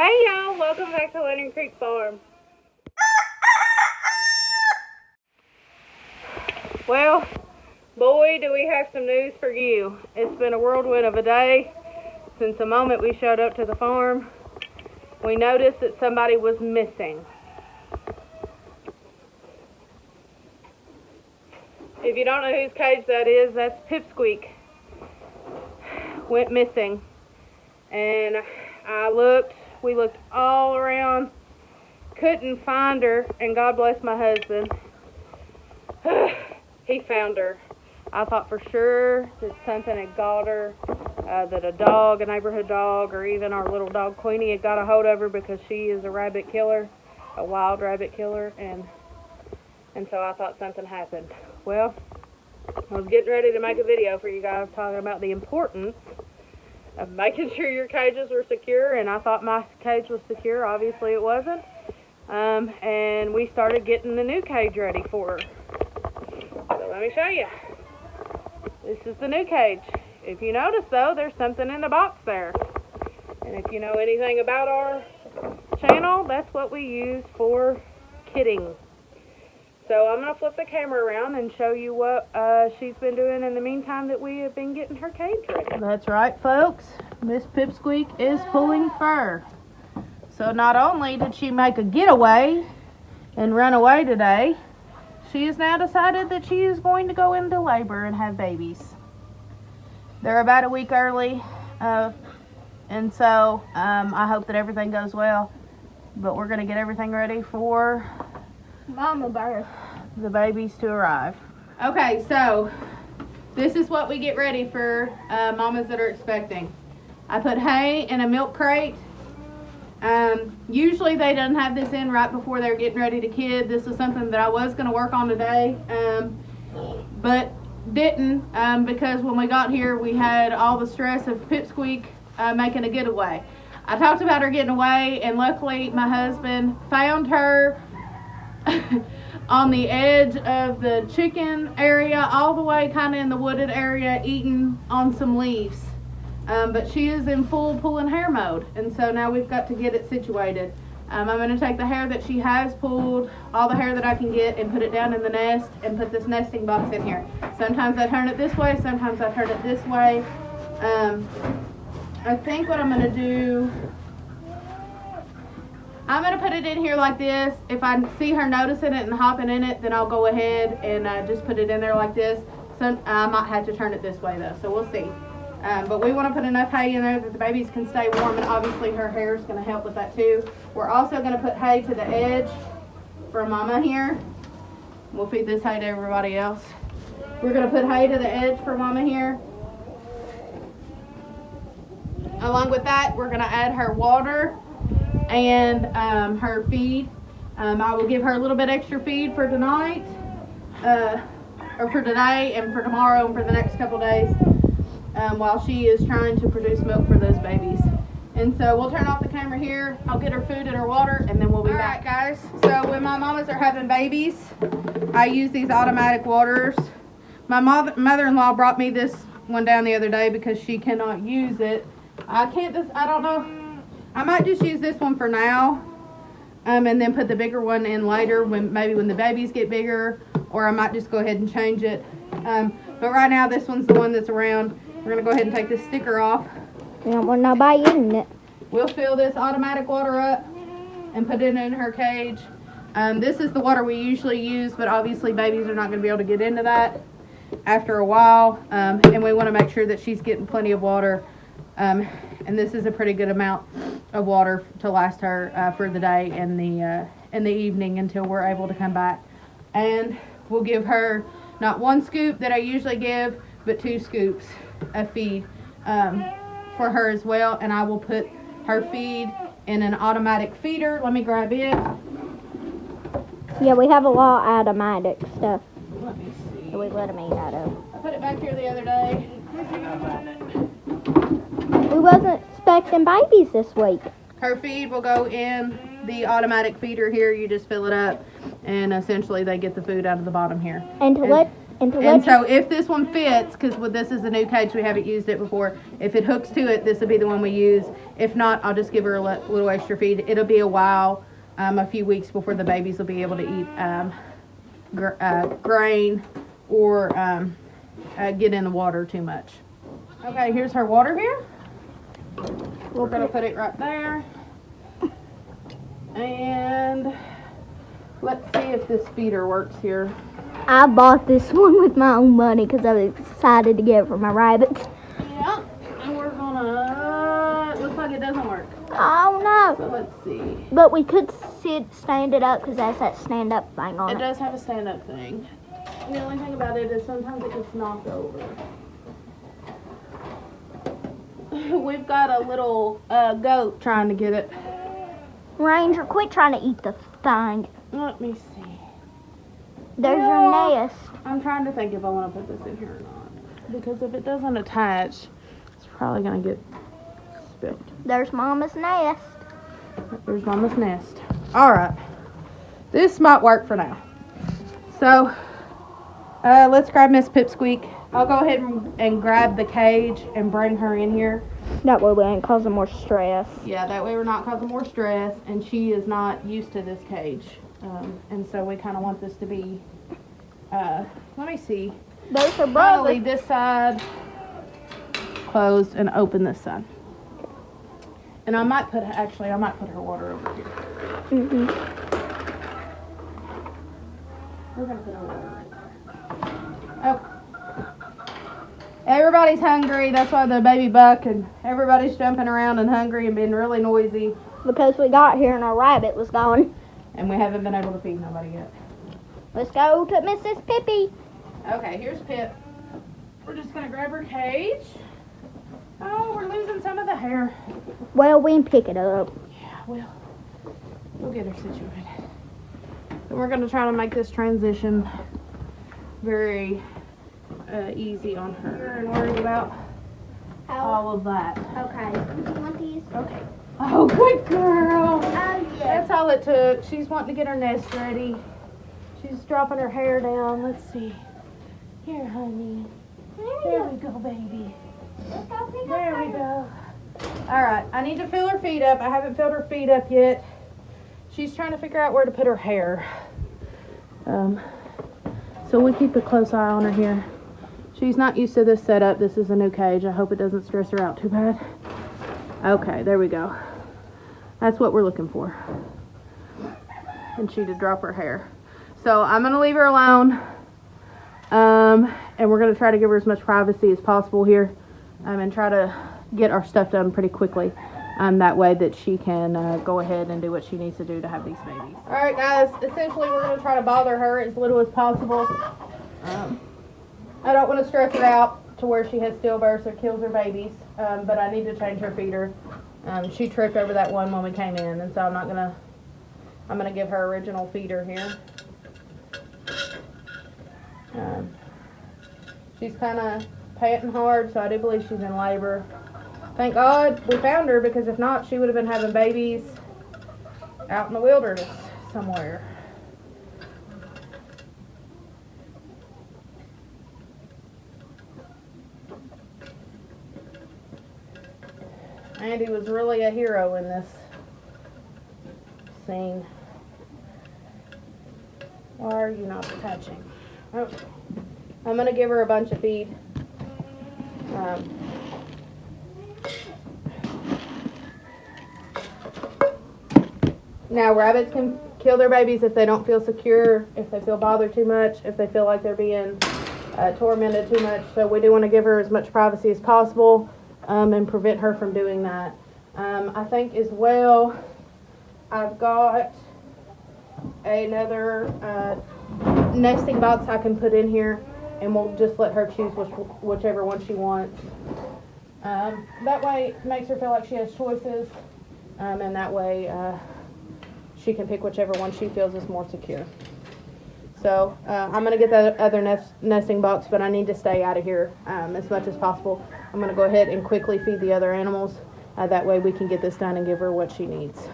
Hey y'all, welcome back to Leonard Creek Farm. Well, boy, do we have some news for you. It's been a whirlwind of a day since the moment we showed up to the farm. We noticed that somebody was missing. If you don't know whose cage that is, that's Pipsqueak. Went missing. And we looked all around, couldn't find her, and God bless my husband. He found her. I thought for sure that something had got her, that a dog, a neighborhood dog, or even our little dog Queenie had got a hold of her because she is a rabbit killer, a wild rabbit killer, and so I thought something happened. Well, I was getting ready to make a video for you guys talking about the importance of making sure your cages were secure, and I thought my cage was secure. Obviously it wasn't. And we started getting the new cage ready for her. So let me show you. This is the new cage. If you notice though, there's something in the box there. And if you know anything about our channel, that's what we use for kidding. So I'm going to flip the camera around and show you what she's been doing in the meantime that we have been getting her cage ready. That's right, folks. Miss Pipsqueak is pulling fur. So not only did she make a getaway and run away today, she has now decided that she is going to go into labor and have babies. They're about a week early, and so I hope that everything goes well. But we're going to get everything ready for Mama birth. The babies to arrive. Okay, so this is what we get ready for mamas that are expecting. I put hay in a milk crate. Usually they don't have this in right before they're getting ready to kid. This is something that I was going to work on today, but didn't because when we got here we had all the stress of Pipsqueak making a getaway. I talked about her getting away, and luckily my husband found her on the edge of the chicken area, all the way kind of in the wooded area, eating on some leaves. But she is in full pulling hair mode, and so now we've got to get it situated. I'm going to take the hair that she has pulled, all the hair that I can get, and put it down in the nest and put this nesting box in here. Sometimes I turn it this way, sometimes I turn it this way. I think what I'm going to do, I'm going to put it in here like this. If I see her noticing it and hopping in it, then I'll go ahead and just put it in there like this. So I might have to turn it this way though, so we'll see. But we want to put enough hay in there that the babies can stay warm, and obviously her hair is going to help with that too. We're also going to put hay to the edge for Mama here. We'll feed this hay to everybody else. We're going to put hay to the edge for Mama here. Along with that, we're going to add her water and her feed. I will give her a little bit extra feed for tonight, or for today and for tomorrow and for the next couple days, while she is trying to produce milk for those babies. And so we'll turn off the camera here. I'll get her food and her water, and then we'll be back. Alright guys, so when my mamas are having babies, I use these automatic waters. My mother-in-law brought me this one down the other day because she cannot use it. I don't know. I might just use this one for now, and then put the bigger one in later maybe when the babies get bigger, or I might just go ahead and change it. But right now this one's the one that's around. We're going to go ahead and take this sticker off. We don't want nobody in it. We'll fill this automatic water up and put it in her cage. This is the water we usually use, but obviously babies are not going to be able to get into that after a while, and we want to make sure that she's getting plenty of water. And this is a pretty good amount of water to last her for the day and the evening until we're able to come back. And we'll give her not one scoop that I usually give, but 2 scoops of feed for her as well. And I will put her feed in an automatic feeder. Let me grab it. Yeah, we have a lot of automatic stuff Let me see. that we let them eat out of. I put it back here the other day. We wasn't expecting babies this week. Her feed will go in the automatic feeder here. You just fill it up, and essentially they get the food out of the bottom here. And to let And so if this one fits, because this is a new cage, we haven't used it before, if it hooks to it, this will be the one we use. If not, I'll just give her a little extra feed. It'll be a while, a few weeks before the babies will be able to eat grain or get in the water too much. Okay, here's her water here. We're going to put it right there. And let's see if this feeder works here. I bought this one with my own money because I was excited to get it for my rabbits. Yeah, and we're gonna, it looks like it doesn't work. Oh no. So let's see. But we could stand it up because that's that stand up thing on it. It does have a stand up thing. The only thing about it is sometimes it gets knocked over. We've got a little goat trying to get it. Ranger, quit trying to eat the thing. Let me see. There's your nest. I'm trying to think if I want to put this in here or not. Because if it doesn't attach, it's probably going to get spilled. There's Mama's nest. There's Mama's nest. Alright. This might work for now. So, let's grab Miss Pipsqueak. I'll go ahead and grab the cage and bring her in here. That way we ain't causing more stress. Yeah, that way we're not causing more stress, and she is not used to this cage. And so we kind of want this to be, let me see. There's her brother. Leave this side closed and open this side. And I might put her water over here. Mm-hmm. We're going to put her water right there. Okay. Everybody's hungry. That's why the baby buck and everybody's jumping around and hungry and being really noisy. Because we got here and our rabbit was gone. And we haven't been able to feed nobody yet. Let's go to Mrs. Pippi. Okay, here's Pip. We're just going to grab her cage. Oh, we're losing some of the hair. Well, we can pick it up. Yeah, we'll get her situated. And we're going to try to make this transition very easy on her. And worry about all of that. Okay. You want these? Okay. Oh, good girl. Oh, yeah. That's all it took. She's wanting to get her nest ready. She's dropping her hair down. Let's see. Here, honey. There we go, baby. There we go. All right. I need to fill her feet up. I haven't filled her feet up yet. She's trying to figure out where to put her hair. So we keep a close eye on her here. She's not used to this setup. This is a new cage. I hope it doesn't stress her out too bad. Okay, there we go. That's what we're looking for. And she did drop her hair. So I'm going to leave her alone. And we're going to try to give her as much privacy as possible here. And try to get our stuff done pretty quickly. That way that she can go ahead and do what she needs to do to have these babies. Alright guys, essentially we're going to try to bother her as little as possible. I don't want to stress her out to where she has stillbirths or kills her babies. But I need to change her feeder. She tripped over that one when we came in, and so I'm gonna give her original feeder here. She's kind of panting hard, so I do believe she's in labor. Thank God we found her, because if not, she would have been having babies out in the wilderness somewhere. Andy was really a hero in this scene. Why are you not attaching? Okay. I'm going to give her a bunch of feed. Now, rabbits can kill their babies if they don't feel secure, if they feel bothered too much, if they feel like they're being tormented too much. So we do want to give her as much privacy as possible. And prevent her from doing that. I think as well, I've got another nesting box I can put in here, and we'll just let her choose whichever one she wants. That way it makes her feel like she has choices, and that way she can pick whichever one she feels is more secure. So I'm going to get that other nesting box, but I need to stay out of here as much as possible. I'm going to go ahead and quickly feed the other animals. That way we can get this done and give her what she needs.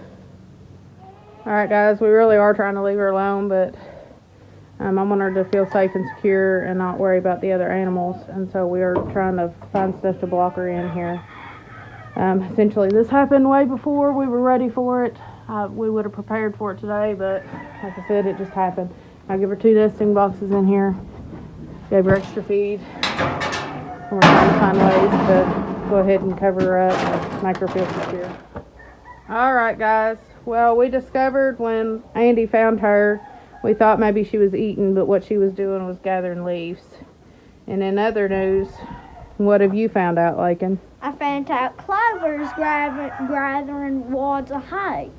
Alright guys, we really are trying to leave her alone, but I want her to feel safe and secure and not worry about the other animals. And so we are trying to find stuff to block her in here. Essentially, this happened way before we were ready for it. We would have prepared for it today, but like I said, it just happened. I give her 2 nesting boxes in here. Gave her extra feed. And we're trying to find ways to go ahead and cover her up and make her feel secure. Alright guys, well we discovered when Andy found her, we thought maybe she was eating, but what she was doing was gathering leaves. And in other news, what have you found out, Lakin? I found out Clover's gathering wads of hay.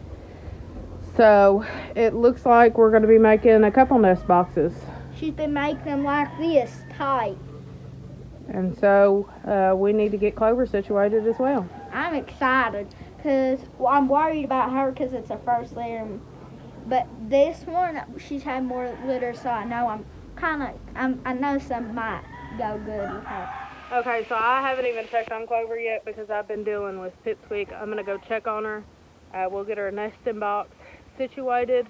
So, it looks like we're going to be making a couple nest boxes. She's been making them like this, tight. And so, we need to get Clover situated as well. I'm excited because I'm worried about her because it's her first litter. But this one, she's had more litter, so I know I know some might go good with her. Okay, so I haven't even checked on Clover yet because I've been dealing with Pipsqueak. I'm going to go check on her. We'll get her a nesting box situated.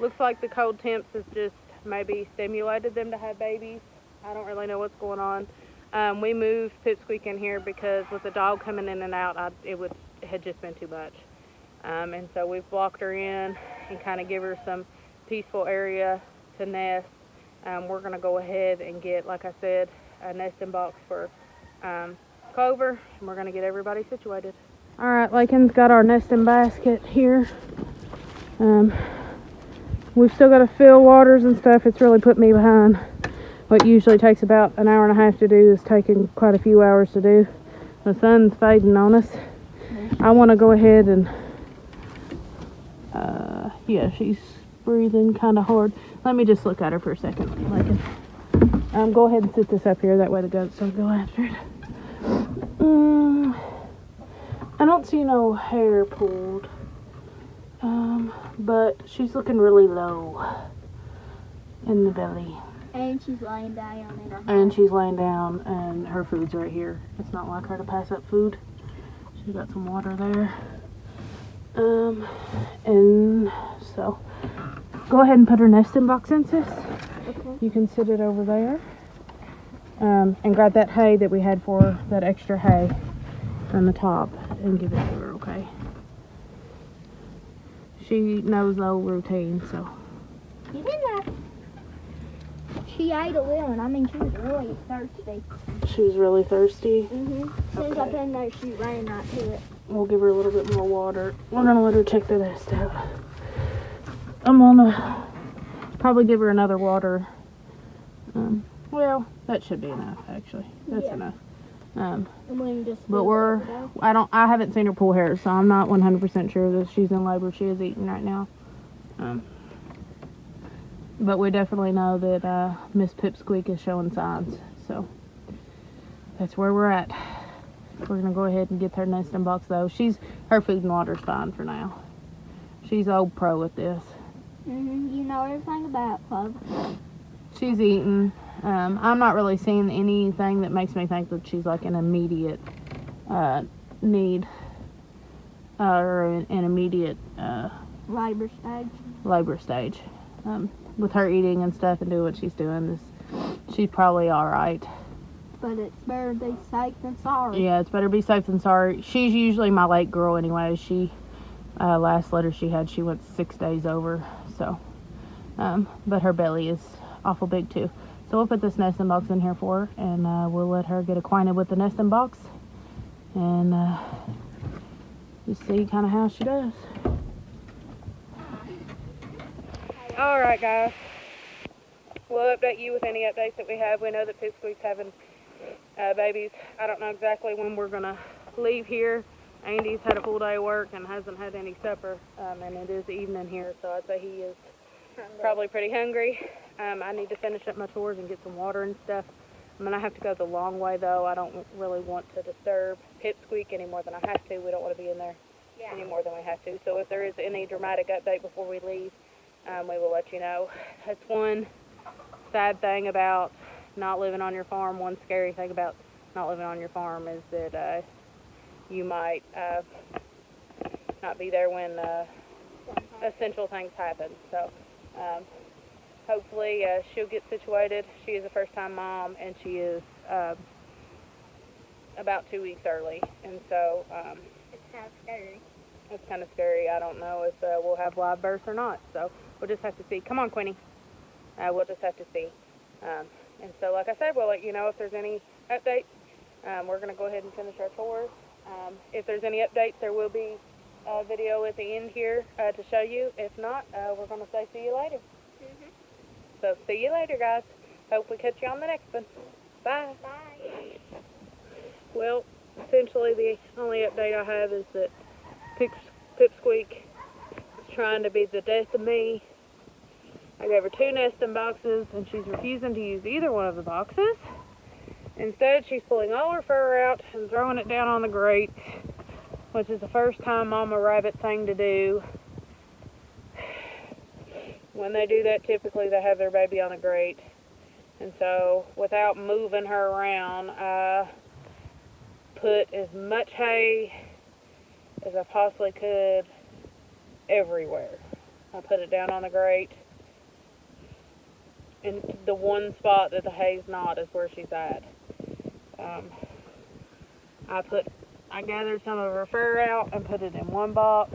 Looks like the cold temps has just maybe stimulated them to have babies. I don't really know what's going on. We moved Pipsqueak in here because with the dog coming in and out, it had just been too much. And so we've blocked her in and kind of give her some peaceful area to nest. We're going to go ahead and get, like I said, a nesting box for Clover, and we're going to get everybody situated. Alright, Lakin's got our nesting basket here. We've still got to fill waters and stuff. It's really put me behind. What usually takes about an hour and a half to do is taking quite a few hours to do. The sun's fading on us. I want to go ahead and yeah, she's breathing kind of hard. Let me just look at her for a second, Lakin. Go ahead and sit this up here. That way the goats don't go after it. I don't see no hair pulled. But she's looking really low in the belly. And she's laying down in her home. And she's laying down, and her food's right here. It's not like her to pass up food. She's got some water there. And so, go ahead and put her nesting box in, sis. Okay. You can sit it over there. And grab that hay that we had for her, that extra hay on the top, and give it to her, okay? She knows the old routine, so. You didn't She ate a little, and I mean, she was really thirsty. She was really thirsty? Mm-hmm. As soon as I put in there, she ran right to it. We'll give her a little bit more water. We're gonna let her check the nest out. I'm gonna probably give her another water. Well, that should be enough, actually. That's enough. And we can just But I haven't seen her pull hair, so I'm not 100% sure that she's in labor. She is eating right now. But we definitely know that Miss Pipsqueak is showing signs, so that's where we're at. We're gonna go ahead and get her nesting box though. Her food and water's fine for now. She's old pro at this. Mm-hmm. You know everything about Clover. She's eating. I'm not really seeing anything that makes me think that she's like an immediate need or an immediate Labor stage. With her eating and stuff and doing what she's doing, she's probably all right. But it's better to be safe than sorry. Yeah, it's better to be safe than sorry. She's usually my late girl anyway. Last litter she had, she went 6 days over. So, but her belly is awful big too. So we'll put this nesting box in here for her, and we'll let her get acquainted with the nesting box, and just see kind of how she does. All right, guys. We'll update you with any updates that we have. We know that Pipsqueak's having babies. I don't know exactly when we're gonna leave here. Andy's had a full day of work and hasn't had any supper, and it is evening here, so I'd say he is probably pretty hungry. I need to finish up my chores and get some water and stuff. I'm gonna have to go the long way though. I don't really want to disturb Pipsqueak any more than I have to. We don't want to be in there any more than we have to. So if there is any dramatic update before we leave, we will let you know. That's one sad thing about not living on your farm. One scary thing about not living on your farm is that you might not be there when essential things happen. So hopefully she'll get situated. She is a first-time mom, and she is about 2 weeks early, and so It's kind of scary. it's kind of scary. I don't know if we'll have live births or not, so we'll just have to see. Come on, Queenie. We'll just have to see. And so, like I said, we'll let you know if there's any updates. We're going to go ahead and finish our tour. If there's any updates, there will be a video at the end here to show you. If not, we're going to say see you later. Mhm. So, see you later, guys. Hope we catch you on the next one. Bye. Bye. Well, essentially the only update I have is that Pipsqueak is trying to be the death of me. I gave her 2 nesting boxes, and she's refusing to use either one of the boxes. Instead, she's pulling all her fur out and throwing it down on the grate, which is the first time Mama Rabbit thing to do. When they do that, typically they have their baby on a grate. And so, without moving her around, I put as much hay as I possibly could everywhere. I put it down on the grate. And the one spot that the hay's not is where she's at. I gathered some of her fur out and put it in one box,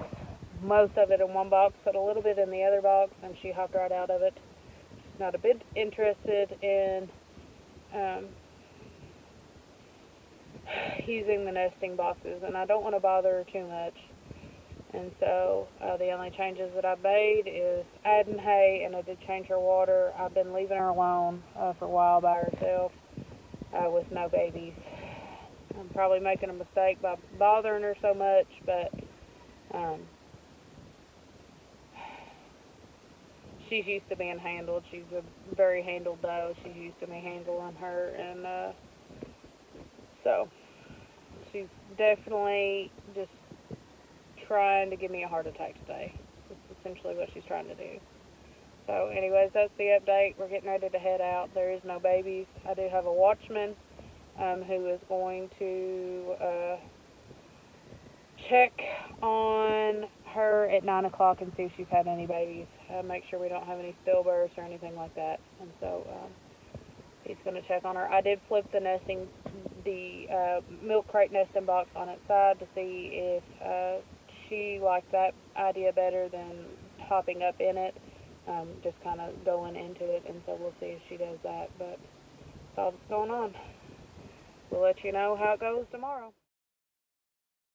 most of it in one box, put a little bit in the other box, and she hopped right out of it. She's not a bit interested in using the nesting boxes, and I don't want to bother her too much. And so the only changes that I made is adding hay, and I did change her water. I've been leaving her alone for a while by herself with no babies. I'm probably making a mistake by bothering her so much, but she's used to being handled. She's a very handled doe. She's used to me handling her, and so she's definitely just trying to give me a heart attack today. That's essentially what she's trying to do. So anyways, that's the update. We're getting ready to head out. There is no babies. I do have a watchman who is going to check on her at 9 o'clock and see if she's had any babies. Make sure we don't have any stillbirths or anything like that. And so he's going to check on her. I did flip the milk crate nesting box on its side to see if she liked that idea better than hopping up in it, just kind of going into it, and so we'll see if she does that, but that's all that's going on. We'll let you know how it goes tomorrow.